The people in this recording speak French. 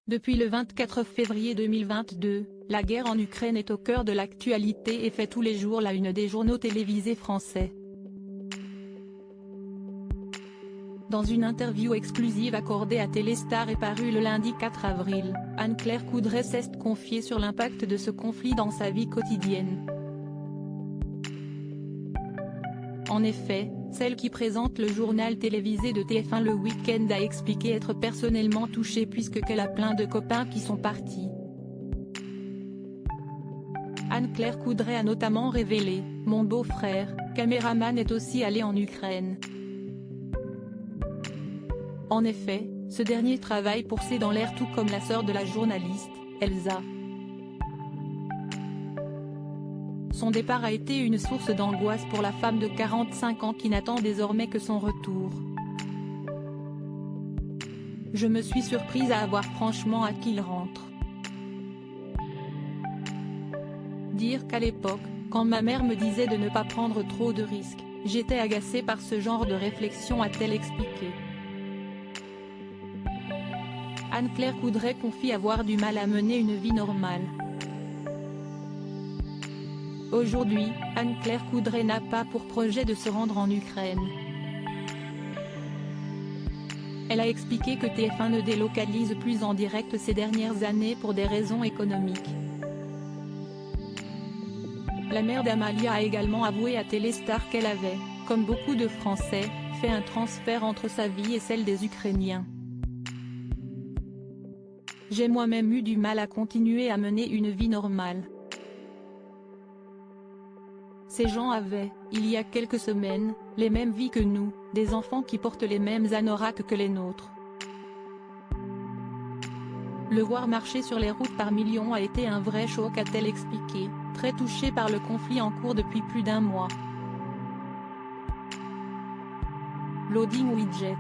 Depuis le 24 février 2022, la guerre en Ukraine est au cœur de l'actualité et fait tous les jours la une des journaux télévisés français. Dans une interview exclusive accordée à Téléstar et parue le lundi 4 avril, Anne-Claire Coudray s'est confiée sur l'impact de ce conflit dans sa vie quotidienne. En effet, celle qui présente le journal télévisé de TF1 le week-end a expliqué être personnellement touchée puisqu'elle a plein de copains qui sont partis. Anne-Claire Coudray a notamment révélé « Mon beau-frère, caméraman est aussi allé en Ukraine ». En effet, ce dernier travaille pour C'est dans l'air tout comme la sœur de la journaliste, Elsa. Son départ a été une source d'angoisse pour la femme de 45 ans qui n'attend désormais que son retour. Je me suis surprise à avoir franchement hâte qu'il rentre. Dire qu'à l'époque, quand ma mère me disait de ne pas prendre trop de risques, j'étais agacée par ce genre de réflexion, a-t-elle expliqué. Anne-Claire Coudray confie avoir du mal à mener une vie normale. Aujourd'hui, Anne-Claire Coudray n'a pas pour projet de se rendre en Ukraine. Elle a expliqué que TF1 ne délocalise plus en direct ces dernières années pour des raisons économiques. La mère d'Amalia a également avoué à Téléstar qu'elle avait, comme beaucoup de Français, fait un transfert entre sa vie et celle des Ukrainiens. J'ai moi-même eu du mal à continuer à mener une vie normale. Ces gens avaient, il y a quelques semaines, les mêmes vies que nous, des enfants qui portent les mêmes anoraks que les nôtres. Le voir marcher sur les routes par millions a été un vrai choc, a-t-elle expliqué, très touchée par le conflit en cours depuis plus d'1 mois. Loading widget.